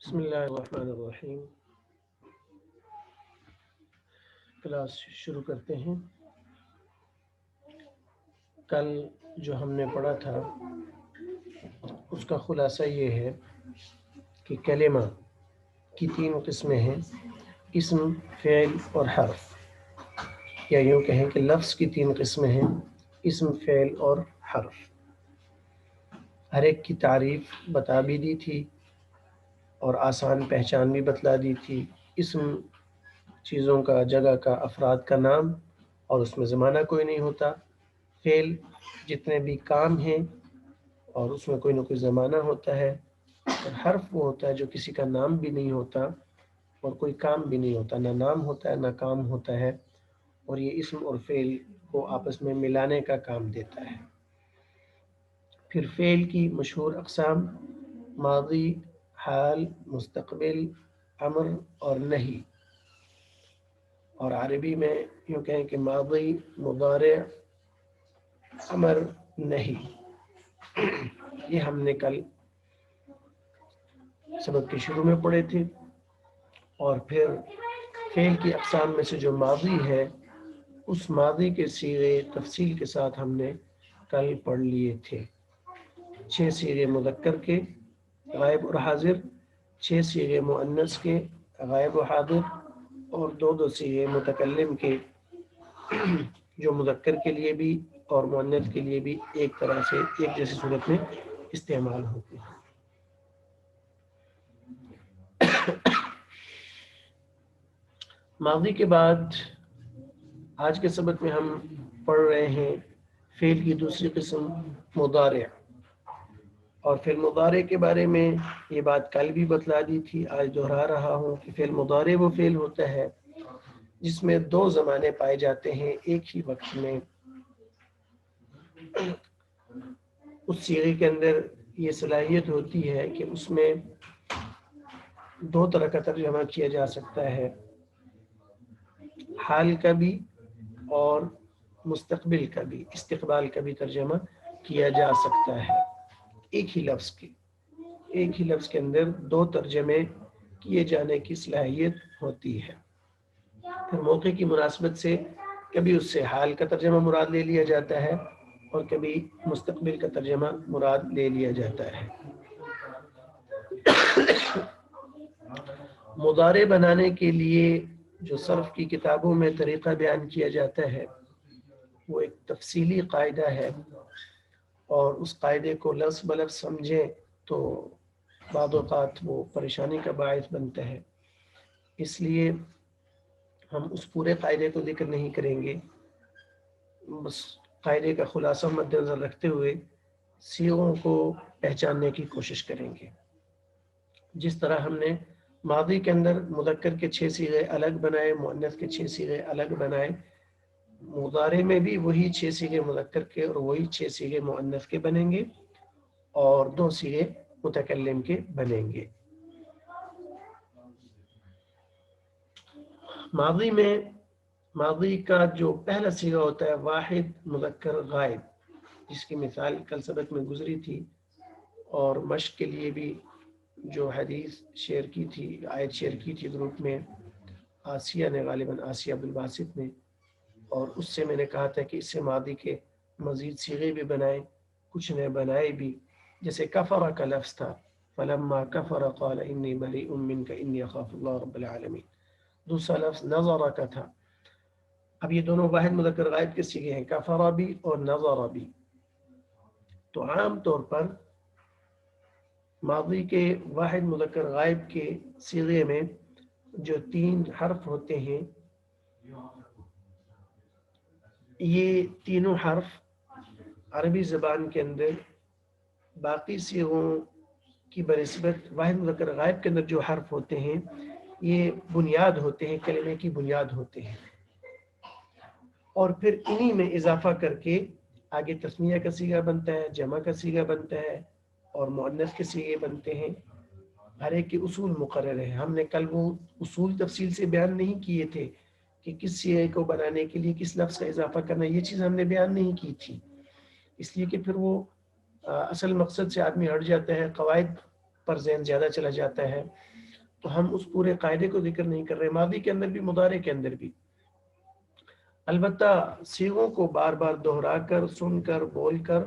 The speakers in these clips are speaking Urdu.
بسم اللہ الرحمن الرحیم. کلاس شروع کرتے ہیں. کل جو ہم نے پڑھا تھا اس کا خلاصہ یہ ہے کہ کلمہ کی 3 قسمیں ہیں: اسم، فعل اور حرف. یا یوں کہیں کہ لفظ کی 3 قسمیں ہیں: اسم، فعل اور حرف. ہر ایک کی تعریف بتا بھی دی تھی اور آسان پہچان بھی بتلا دی تھی. اسم چیزوں کا، جگہ کا، افراد کا نام اور اس میں زمانہ کوئی نہیں ہوتا. فعل جتنے بھی کام ہیں اور اس میں کوئی نہ کوئی زمانہ ہوتا ہے. اور حرف وہ ہوتا ہے جو کسی کا نام بھی نہیں ہوتا اور کوئی کام بھی نہیں ہوتا، نہ نام ہوتا ہے نہ کام ہوتا ہے، اور یہ اسم اور فعل کو آپس میں ملانے کا کام دیتا ہے. پھر فعل کی مشہور اقسام: ماضی، حال، مستقبل، امر اور نہی. اور عربی میں یوں کہیں کہ ماضی، مضارع، امر، نہی. یہ ہم نے کل سبق کے شروع میں پڑھے تھے. اور پھر فعل کی اقسام میں سے جو ماضی ہے اس ماضی کے صیغے تفصیل کے ساتھ ہم نے کل پڑھ لیے تھے. 6 صیغے مذکر کے، غائب اور حاضر، 6 صیغے مؤنث کے، غائب و حاضر، اور 2 صیغے متکلم کے جو مذکر کے لیے بھی اور مؤنث کے لیے بھی ایک طرح سے ایک جیسی صورت میں استعمال ہوتے ہیں. ماضی کے بعد آج کے سبق میں ہم پڑھ رہے ہیں فعل کی دوسری قسم مضارع. اور فعل مضارع کے بارے میں یہ بات کل بھی بتلا دی تھی، آج دہرا رہا ہوں کہ فعل مضارع وہ فعل ہوتا ہے جس میں 2 زمانے پائے جاتے ہیں ایک ہی وقت میں. اس صیغے کے اندر یہ صلاحیت ہوتی ہے کہ اس میں 2 طرح کا ترجمہ کیا جا سکتا ہے: حال کا بھی اور مستقبل کا بھی، استقبال کا بھی ترجمہ کیا جا سکتا ہے. ایک ہی لفظ کے اندر 2 ترجمے کیے جانے کی صلاحیت ہوتی ہے. پھر موقع کی مناسبت سے کبھی اس سے حال کا ترجمہ مراد لے لیا جاتا ہے اور کبھی مستقبل کا ترجمہ مراد لے لیا جاتا ہے. مضارع بنانے کے لیے جو صرف کی کتابوں میں طریقہ بیان کیا جاتا ہے وہ ایک تفصیلی قاعدہ ہے، اور اس قاعدے کو لفظ بلفظ سمجھیں تو بعض اوقات وہ پریشانی کا باعث بنتا ہے. اس لیے ہم اس پورے قاعدے کو ذکر نہیں کریں گے، بس قاعدے کا خلاصہ مد نظر رکھتے ہوئے صیغوں کو پہچاننے کی کوشش کریں گے. جس طرح ہم نے ماضی کے اندر مذکر کے 6 صیغے الگ بنائے، مؤنث کے 6 صیغے الگ بنائے، مضارع میں بھی وہی 6 صیغے مذکر کے اور وہی 6 صیغے مؤنث کے بنیں گے اور 2 صیغے متکلم کے بنیں گے. ماضی کا جو پہلا صیغہ ہوتا ہے واحد مذکر غائب، جس کی مثال کل سبق میں گزری تھی اور مشق کے لیے بھی جو حدیث شیئر کی تھی، آیت شیئر کی تھی گروپ میں آسیہ نے، غالباً آسیہ عبدالباسط نے، اور اس سے میں نے کہا تھا کہ اس سے ماضی کے مزید صیغے بھی بنائے، کچھ نے بنائے بھی. جیسے کفر کا لفظ تھا، فلما کفر قال انی بریء منک انی اخاف اللہ رب العالمین. دوسرا لفظ نظر کا تھا. اب یہ دونوں واحد مذکر غائب کے صیغے ہیں، کفر بھی اور نظر بھی. تو عام طور پر ماضی کے واحد مذکر غائب کے صیغے میں جو 3 حرف ہوتے ہیں، یہ تینوں حرف عربی زبان کے اندر باقی صیغوں کی بنسبت واحد مذکر غائب کے اندر جو حرف ہوتے ہیں یہ بنیاد ہوتے ہیں، کلمے کی بنیاد ہوتے ہیں. اور پھر انہی میں اضافہ کر کے آگے تسنیہ کا صیغہ بنتا ہے، جمع کا صیغہ بنتا ہے اور مؤنث کے صیغے بنتے ہیں. ہر ایک کے اصول مقرر ہیں. ہم نے کل وہ اصول تفصیل سے بیان نہیں کیے تھے کہ کس صیغے کو بنانے کے لیے کس لفظ کا اضافہ کرنا، یہ چیز ہم نے بیان نہیں کی تھی، اس لیے کہ پھر وہ اصل مقصد سے آدمی ہٹ جاتا ہے، قواعد پر ذہن زیادہ چلا جاتا ہے. تو ہم اس پورے قاعدے کو ذکر نہیں کر رہے، ماضی کے اندر بھی مضارع کے اندر بھی، البتہ صیغوں کو بار بار دہرا کر، سن کر، بول کر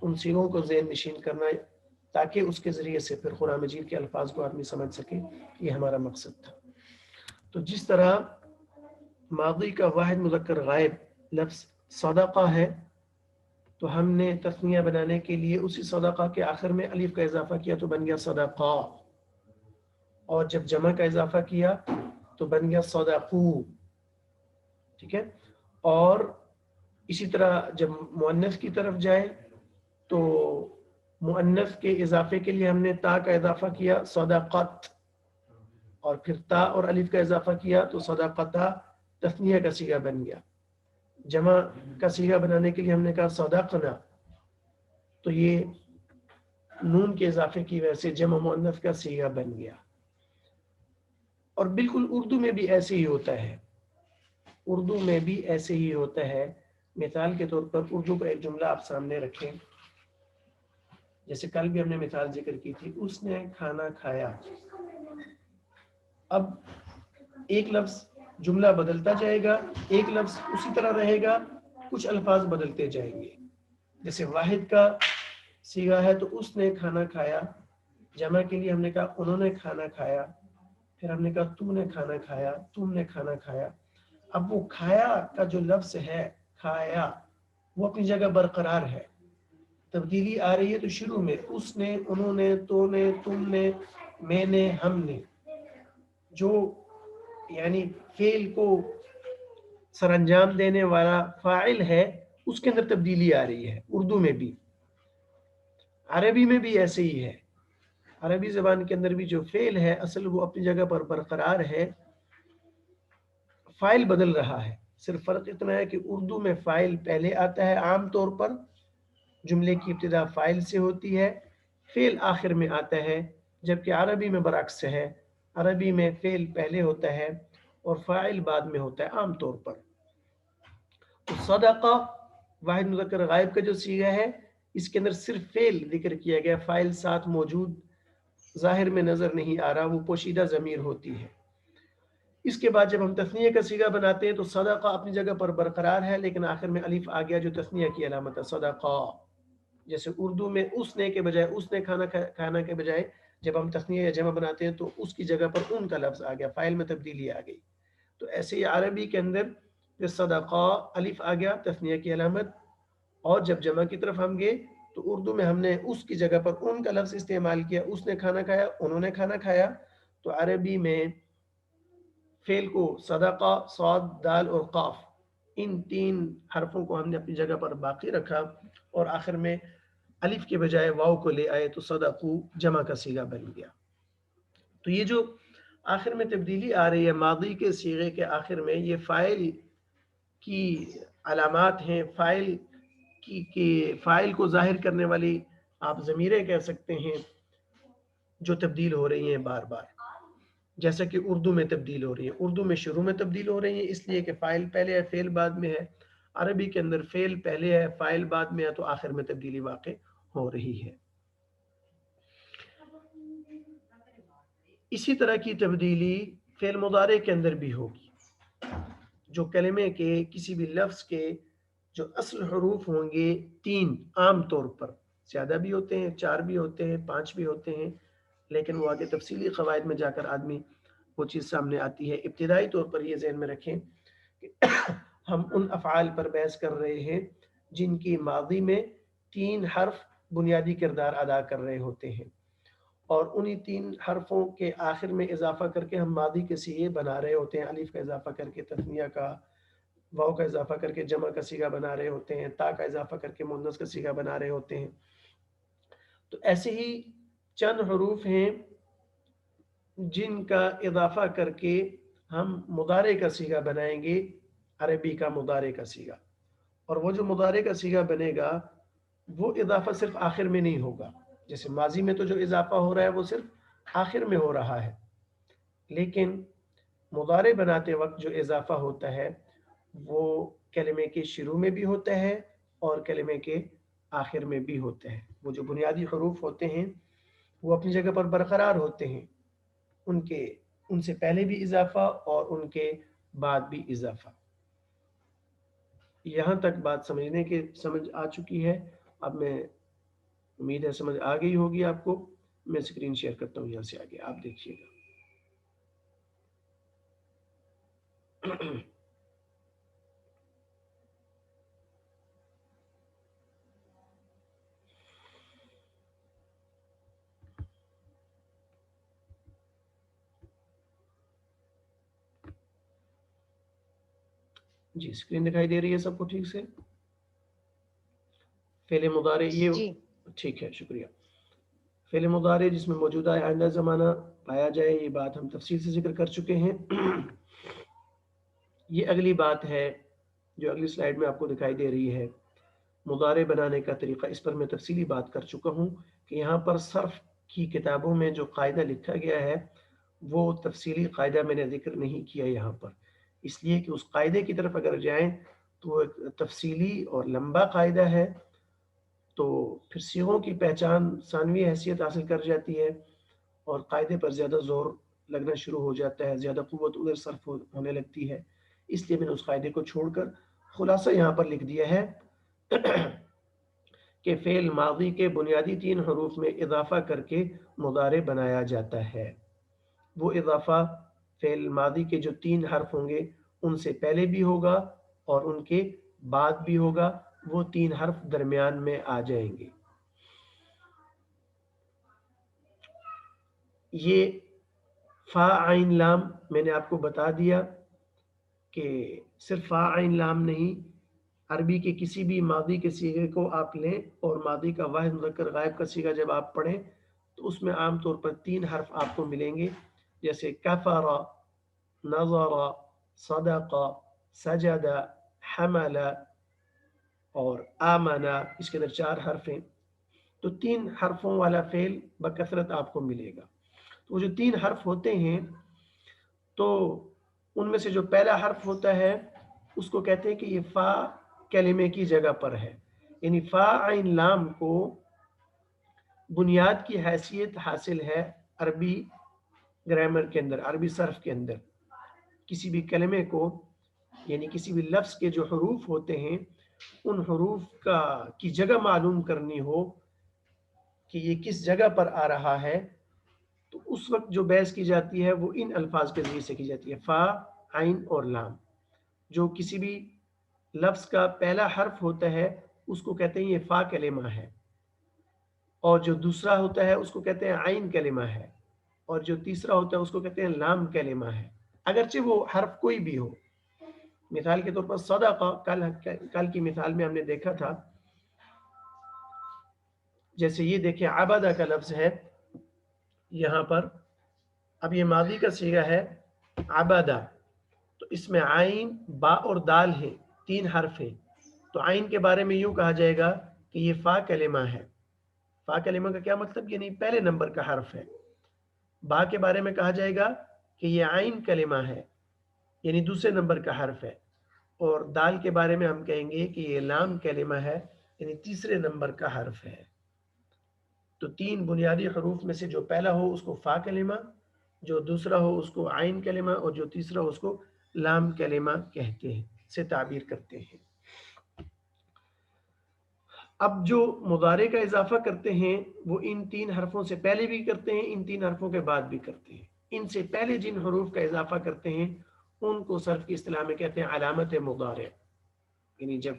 ان صیغوں کو ذہن نشین کرنا، تاکہ اس کے ذریعے سے پھر قرآن مجید کے الفاظ کو آدمی سمجھ سکے، یہ ہمارا مقصد تھا۔ تو جس طرح ماضی کا واحد مذکر غائب لفظ صدقہ ہے، تو ہم نے تثنیہ بنانے کے لیے اسی صدقہ کے آخر میں الف کا اضافہ کیا تو بن گیا صدقہ، اور جب جمع کا اضافہ کیا تو بن گیا صدقو، ٹھیک ہے۔ اور اسی طرح جب مؤنث کی طرف جائے تو مؤنث کے اضافے کے لیے ہم نے تا کا اضافہ کیا صدقت، اور پھر تا اور الف کا اضافہ کیا تو صدقتا، تثنیہ کا صیغہ بن گیا۔ جمع کا صیغہ بنانے کے لیے ہم نے کہا صدقنا، تو یہ نون کے اضافے کی وجہ سے جمع مؤنث کا صیغہ بن گیا۔ اور بالکل اردو میں بھی ایسے ہی ہوتا ہے، اردو میں بھی ایسے ہی ہوتا ہے۔ مثال کے طور پر اردو کا ایک جملہ آپ سامنے رکھیں، جیسے کل بھی ہم نے مثال ذکر کی تھی، اس نے کھانا کھایا۔ اب ایک لفظ جملہ بدلتا جائے گا، ایک لفظ اسی طرح رہے گا، کچھ الفاظ بدلتے جائیں گے۔ جیسے واحد کا صیغہ ہے تو اس نے کھانا کھایا، جمع کے لیے ہم نے کہا انہوں نے کھانا کھایا، پھر ہم نے کہا تم نے کھانا کھایا، تم نے کھانا کھایا۔ اب وہ کھایا کا جو لفظ ہے کھایا، وہ اپنی جگہ برقرار ہے، تبدیلی آ رہی ہے تو شروع میں اس نے، انہوں نے، تو نے، تم نے، میں نے، ہم نے، جو یعنی فعل کو سر انجام دینے والا فاعل ہے اس کے اندر تبدیلی آ رہی ہے، اردو میں بھی۔ عربی میں بھی ایسے ہی ہے، عربی زبان کے اندر بھی جو فعل ہے اصل وہ اپنی جگہ پر برقرار ہے، فاعل بدل رہا ہے۔ صرف فرق اتنا ہے کہ اردو میں فاعل پہلے آتا ہے، عام طور پر جملے کی ابتدا فاعل سے ہوتی ہے، فعل آخر میں آتا ہے، جبکہ عربی میں برعکس ہے، عربی میں فعل پہلے ہوتا ہے اور فاعل بعد میں ہوتا ہے عام طور پر۔ تو صدقہ واحد مذکر غائب کا جو صیغہ ہے، اس کے اندر صرف فعل ذکر کیا گیا، فاعل ساتھ موجود ظاہر میں نظر نہیں آ رہا، وہ پوشیدہ ضمیر ہوتی ہے۔ اس کے بعد جب ہم تثنیہ کا صیغہ بناتے ہیں تو صدقہ اپنی جگہ پر برقرار ہے، لیکن آخر میں الف آ گیا جو تثنیہ کی علامت ہے، صدقہ۔ جیسے اردو میں اس نے کے بجائے، اس نے کھانا کے بجائے جب ہم تثنیہ یا جمع بناتے ہیں تو اس کی جگہ پر ان کا لفظ آ گیا، فاعل میں تبدیلی آ گئی۔ تو ایسے ہی عربی کے اندر پھر صدقہ الف آ گیا تثنیہ کی علامت، اور جب جمع کی طرف ہم گئے تو اردو میں ہم نے اس کی جگہ پر ان کا لفظ استعمال کیا، اس نے کھانا کھایا، انہوں نے کھانا کھایا۔ تو عربی میں فعل کو صدقہ، صاد، دال اور قاف، ان تین حرفوں کو ہم نے اپنی جگہ پر باقی رکھا، اور آخر میں الف کے بجائے واو کو لے آئے تو صدقو جمع کا صیغہ بن گیا۔ تو یہ جو آخر میں تبدیلی آ رہی ہے ماضی کے صیغے کے آخر میں، یہ فاعل کی علامات ہیں، فاعل کو ظاہر کرنے والی آپ ضمیریں کہہ سکتے ہیں، جو تبدیل ہو رہی ہیں بار بار، جیسا کہ اردو میں تبدیل ہو رہی ہے۔ اردو میں شروع میں تبدیل ہو رہی ہیں اس لیے کہ فاعل پہلے ہے، فعل بعد میں ہے۔ عربی کے اندر فعل پہلے ہے، فاعل بعد میں ہے، تو آخر میں تبدیلی واقع ہو رہی ہے۔ اسی طرح کی تبدیلی فعل مضارع کے اندر بھی ہوگی۔ جو کلمے کے کسی بھی لفظ کے جو اصل حروف ہوں گے 3، عام طور پر زیادہ بھی ہوتے ہیں، 4 بھی ہوتے ہیں، 5 بھی ہوتے ہیں، لیکن وہ آگے تفصیلی قواعد میں جا کر آدمی وہ چیز سامنے آتی ہے۔ ابتدائی طور پر یہ ذہن میں رکھیں کہ ہم ان افعال پر بحث کر رہے ہیں جن کی ماضی میں 3 حرف بنیادی کردار ادا کر رہے ہوتے ہیں، اور انہی 3 حرفوں کے آخر میں اضافہ کر کے ہم ماضی کے صیغے بنا رہے ہوتے ہیں، الف کا اضافہ کر کے تثنیہ کا، واو کا اضافہ کر کے جمع کا صیغہ بنا رہے ہوتے ہیں، تا کا اضافہ کر کے مؤنث کا صیغہ بنا رہے ہوتے ہیں۔ تو ایسے ہی چند حروف ہیں جن کا اضافہ کر کے ہم مضارع کا صیغہ بنائیں گے، عربی کا مضارع کا صیغہ، اور وہ جو مضارع کا صیغہ بنے گا وہ اضافہ صرف آخر میں نہیں ہوگا۔ جیسے ماضی میں تو جو اضافہ ہو رہا ہے وہ صرف آخر میں ہو رہا ہے، لیکن مضارع بناتے وقت جو اضافہ ہوتا ہے وہ کلمے کے شروع میں بھی ہوتا ہے اور کلمے کے آخر میں بھی ہوتا ہے۔ وہ جو بنیادی حروف ہوتے ہیں وہ اپنی جگہ پر برقرار ہوتے ہیں، ان سے پہلے بھی اضافہ اور ان کے بعد بھی اضافہ. یہاں تک بات سمجھ آ چکی ہے. اب میں امید ہے سمجھ آ گئی ہوگی آپ کو. میں اسکرین شیئر کرتا ہوں یہاں سے آگے آپ دیکھیے گا. جی اسکرین دکھائی دے رہی ہے سب کو ٹھیک سے؟ فعل مضارع یہ جی ٹھیک ہے، شکریہ. فعل مضارع جس میں موجودہ آئندہ زمانہ پایا جائے، یہ بات ہم تفصیل سے ذکر کر چکے ہیں. یہ اگلی بات ہے جو اگلی سلائیڈ میں آپ کو دکھائی دے رہی ہے. مضارع بنانے کا طریقہ، اس پر میں تفصیلی بات کر چکا ہوں کہ یہاں پر صرف کی کتابوں میں جو قاعدہ لکھا گیا ہے وہ تفصیلی قاعدہ میں نے ذکر نہیں کیا یہاں پر، اس لیے کہ اس قاعدے کی طرف اگر جائیں تو وہ ایک تفصیلی اور لمبا قاعدہ ہے، تو پھر صیغوں کی پہچان ثانوی حیثیت حاصل کر جاتی ہے اور قاعدے پر زیادہ زور لگنا شروع ہو جاتا ہے، زیادہ قوت ادھر صرف ہونے لگتی ہے. اس لیے میں نے اس قاعدے کو چھوڑ کر خلاصہ یہاں پر لکھ دیا ہے کہ فعل ماضی کے بنیادی 3 حروف میں اضافہ کر کے مضارع بنایا جاتا ہے. وہ اضافہ فعل ماضی کے جو 3 حرف ہوں گے ان سے پہلے بھی ہوگا اور ان کے بعد بھی ہوگا. وہ 3 حرف درمیان میں آ جائیں گے. یہ فا عین لام میں نے آپ کو بتا دیا کہ صرف فا عین لام نہیں، عربی کے کسی بھی ماضی کے صیغے کو آپ لیں اور ماضی کا واحد مذکر غائب کا صیغہ جب آپ پڑھیں تو اس میں عام طور پر 3 حرف آپ کو ملیں گے، جیسے کفر، نظر، صدق، سجد، حمل اور آمنا. اس کے اندر 4 حرف ہیں، تو 3 حرفوں والا فعل بکثرت آپ کو ملے گا. تو وہ جو 3 حرف ہوتے ہیں تو ان میں سے جو پہلا حرف ہوتا ہے اس کو کہتے ہیں کہ یہ فا کلمے کی جگہ پر ہے. یعنی فا عین لام کو بنیاد کی حیثیت حاصل ہے عربی گرامر کے اندر، عربی صرف کے اندر. کسی بھی کلمے کو یعنی کسی بھی لفظ کے جو حروف ہوتے ہیں ان حروف کی جگہ معلوم کرنی ہو کہ یہ کس جگہ پر آ رہا ہے، تو اس وقت جو بحث کی جاتی ہے وہ ان الفاظ کے ذریعے سے کی جاتی ہے، فا، عین اور لام. جو کسی بھی لفظ کا پہلا حرف ہوتا ہے اس کو کہتے ہیں یہ فا کلمہ ہے، اور جو دوسرا ہوتا ہے اس کو کہتے ہیں عین کلمہ ہے، اور جو تیسرا ہوتا ہے اس کو کہتے ہیں لام کلمہ ہے، اگرچہ وہ حرف کوئی بھی ہو. مثال کے طور پر صدقہ، کل کی مثال میں ہم نے دیکھا تھا، جیسے یہ دیکھیں عبدہ کا لفظ ہے یہاں پر. اب یہ ماضی کا صیغہ ہے عبدہ، تو اس میں عین، با اور دال ہیں، 3 حرف ہیں. تو عین کے بارے میں یوں کہا جائے گا کہ یہ فا کلمہ ہے. فا کلمہ کا کیا مطلب؟ یعنی پہلے نمبر کا حرف ہے. با کے بارے میں کہا جائے گا کہ یہ عین کلمہ ہے، یعنی دوسرے نمبر کا حرف ہے. اور دال کے بارے میں ہم کہیں گے کہ یہ لام کلمہ ہے، یعنی تیسرے نمبر کا حرف ہے. تو 3 بنیادی حروف میں سے جو پہلا ہو اس کو فا کلمہ، جو دوسرا ہو اس کو عین کلمہ، اور جو تیسرا ہو اس کو لام کلمہ کہتے ہیں، سے تعبیر کرتے ہیں. اب جو مضارع کا اضافہ کرتے ہیں وہ ان 3 حرفوں سے پہلے بھی کرتے ہیں، ان 3 حرفوں کے بعد بھی کرتے ہیں. ان سے پہلے جن حروف کا اضافہ کرتے ہیں ان کو صرف کی اصطلاح میں کہتے ہیں علامت مضارع. یعنی جب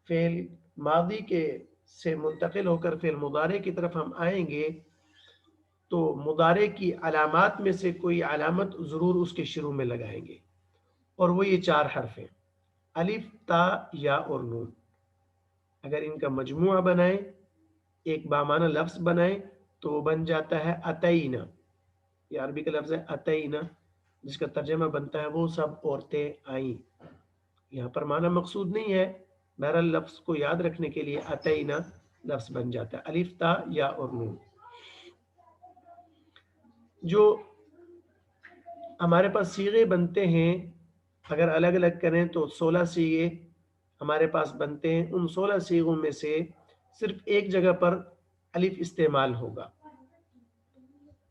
فعل ماضی کے سے منتقل ہو کر فعل مضارع کی طرف ہم آئیں گے تو مضارع کی علامات میں سے کوئی علامت ضرور اس کے شروع میں لگائیں گے، اور وہ یہ 4 حرف ہیں، الف، تا، یا اور نون. اگر ان کا مجموعہ بنائیں، ایک بامانہ لفظ بنائیں تو وہ بن جاتا ہے اتینا. یہ عربی کا لفظ ہے اتینا، جس کا ترجمہ بنتا ہے وہ سب عورتیں آئیں. یہاں پر معنی مقصود نہیں ہے، بہرحال لفظ کو یاد رکھنے کے لیے اتینا لفظ بن جاتا ہے، الف، تا، یا اور نون. جو ہمارے پاس صیغے بنتے ہیں اگر الگ الگ کریں تو 16 صیغے ہمارے پاس بنتے ہیں. ان 16 صیغوں میں سے صرف ایک جگہ پر الف استعمال ہوگا،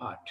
8।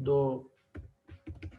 2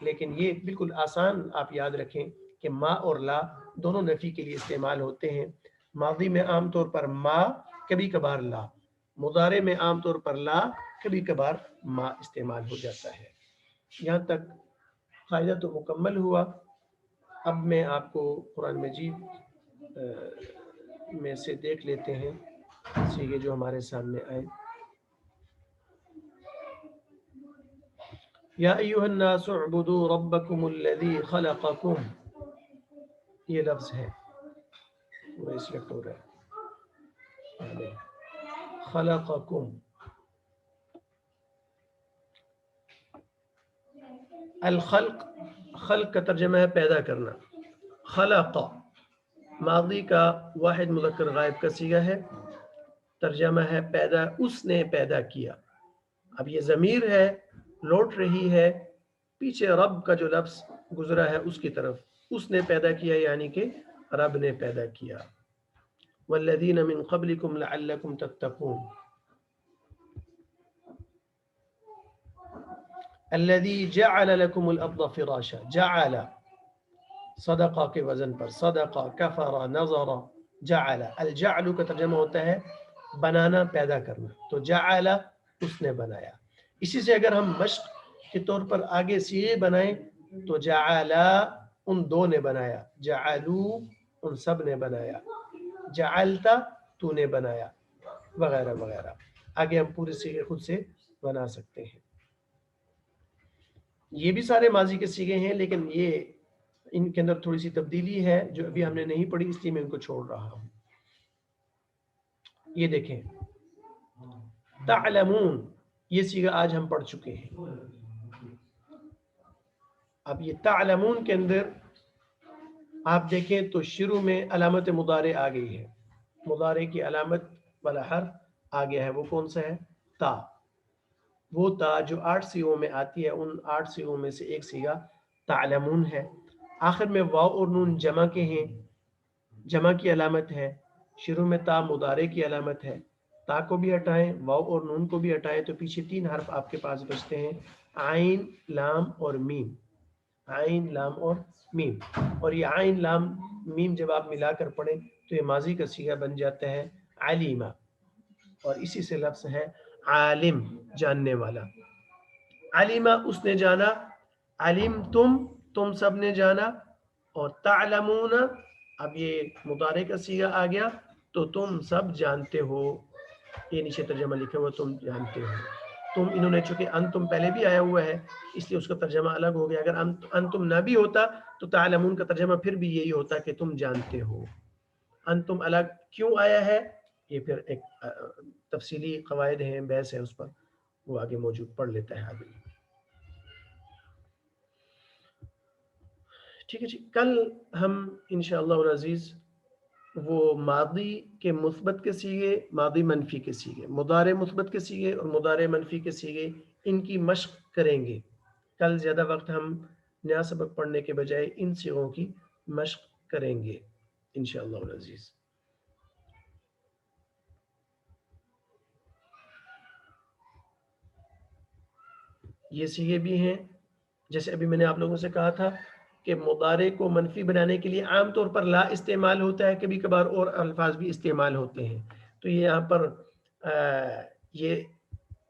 لیکن یہ بالکل آسان آپ یاد رکھیں کہ ما اور لا دونوں نفی کے لیے استعمال ہوتے ہیں. ماضی میں عام طور پر ما، کبھی کبھار لا. مضارع میں عام طور پر لا، کبھی کبھار ما استعمال ہو جاتا ہے. یہاں تک قاعدہ تو مکمل ہوا. اب میں آپ کو قرآن مجید میں سے دیکھ لیتے ہیں صیغے جو ہمارے سامنے آئے. یا ایھا الناس اعبدوا ربکم الذی خلقکم، یہ لفظ ہے وہ سلیکٹ ہو رہا ہے. خلقکم، الخلق، خلق کا ترجمہ ہے پیدا کرنا. خلق ماضی کا واحد مذکر غائب کا صیغہ ہے، ترجمہ ہے پیدا، اس نے پیدا کیا. اب یہ ضمیر ہے، لوٹ رہی ہے پیچھے رب کا جو لفظ گزرا ہے اس کی طرف. اس نے پیدا کیا یعنی کہ رب نے پیدا کیا. والذین من قبلکم لعلکم تتقون. الذی جعل لکم الارض فراشا، جعل صدقہ کے وزن پر، صدقہ، کفر، نظر، جعل. الجعل کا ترجمہ ہوتا ہے بنانا، پیدا کرنا. تو جعل اس نے بنایا. اسی سے اگر ہم مشق کے طور پر آگے صیغے بنائیں تو جعل ان دو نے بنایا، جعلوا ان سب نے بنایا، جعلت تو نے بنایا، وغیرہ وغیرہ. آگے ہم پورے صیغے خود سے بنا سکتے ہیں. یہ بھی سارے ماضی کے صیغے ہیں، لیکن یہ ان کے اندر تھوڑی سی تبدیلی ہے جو ابھی ہم نے نہیں پڑھی، اس لیے میں ان کو چھوڑ رہا ہوں. یہ دیکھیں تعلمون، یہ صیغہ آج ہم پڑھ چکے ہیں. اب یہ تعلمون کے اندر آپ دیکھیں تو شروع میں علامت مضارع آ گئی ہے. مضارع کی علامت والا حرف آ گیا ہے. وہ کون سا ہے؟ تا. وہ تا جو 8 صیغوں میں آتی ہے، ان 8 صیغوں میں سے ایک صیغہ تعلمون ہے. آخر میں واو اور نون جمع کے ہیں، جمع کی علامت ہے. شروع میں تا مضارع کی علامت ہے. تا کو بھی ہٹائیں، واو اور نون کو بھی ہٹائیں تو پیچھے 3 حرف آپ کے پاس بچتے ہیں، عین، لام اور میم. عین، لام اور میم. اور یہ عین، لام، میم جب آپ ملا کر پڑھیں تو یہ ماضی کا صیغہ بن جاتا ہے علیمہ. اور اسی سے لفظ ہے عالم، جاننے والا. علیمہ اس نے جانا، علمتم تم سب نے جانا، اور تعلمون اب یہ مضارع کا صیغہ آ گیا تو تم سب جانتے ہو. یہ نیچے ترجمہ لکھا ہوا تم جانتے ہو. تم انہوں نے چونکہ انتم پہلے بھی آیا ہوا ہے اس لیے اس کا ترجمہ الگ ہو گیا. اگر انتم نہ بھی ہوتا تو تعلمون کا ترجمہ پھر بھی یہی ہوتا کہ تم جانتے ہو. انتم الگ کیوں آیا ہے یہ پھر ایک تفصیلی قواعد ہیں، بحث ہے اس پر، وہ آگے موجود پڑھ لیتا ہے آدمی. ٹھیک ہے جی. کل ہم انشاءاللہ العزیز وہ ماضی کے مثبت کے صیغے، ماضی منفی کے صیغے، مضارع مثبت کے صیغے اور مضارع منفی کے صیغے، ان کی مشق کریں گے. کل زیادہ وقت ہم نیا سبق پڑھنے کے بجائے ان صیغوں کی مشق کریں گے انشاءاللہ العزیز. یہ صیغے بھی ہیں، جیسے ابھی میں نے آپ لوگوں سے کہا تھا کہ مضارع کو منفی بنانے کے لیے عام طور پر لا استعمال ہوتا ہے، کبھی کبھار اور الفاظ بھی استعمال ہوتے ہیں. تو یہ یہاں پر یہ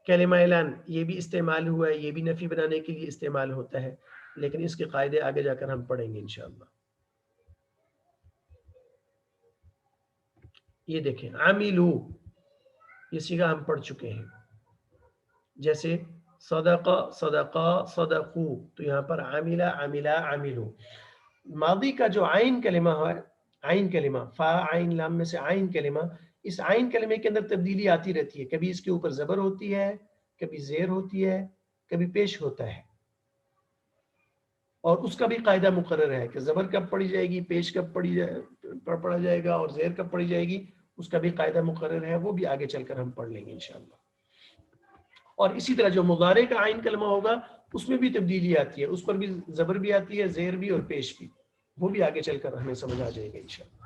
کلمہ اعلان یہ بھی استعمال ہوا ہے، یہ بھی نفی بنانے کے لیے استعمال ہوتا ہے، لیکن اس کے قاعدے آگے جا کر ہم پڑھیں گے انشاءاللہ. یہ دیکھیں عاملو، یہ صیغہ ہم پڑھ چکے ہیں. جیسے صدقہ، صدقہ، صدقو، تو یہاں پر عاملہ، عاملہ، عاملو. ماضی کا جو عین کلمہ ہے، عین کلمہ، فا عین لام میں سے عین کلمہ، اس عین کلمے کے اندر تبدیلی آتی رہتی ہے. کبھی اس کے اوپر زبر ہوتی ہے، کبھی زیر ہوتی ہے، کبھی پیش ہوتا ہے. اور اس کا بھی قاعدہ مقرر ہے کہ زبر کب پڑھی جائے گی، پیش کب پڑھا جائے گا، اور زیر کب پڑھی جائے گی، اس کا بھی قاعدہ مقرر ہے. وہ بھی آگے چل کر ہم پڑھ لیں گے انشاءاللہ. اور اسی طرح جو مضارع کا عین کلمہ ہوگا اس میں بھی تبدیلی آتی ہے، اس پر بھی زبر بھی آتی ہے، زیر بھی اور پیش بھی. وہ بھی آگے چل کر ہمیں سمجھ آ جائے گا انشاءاللہ.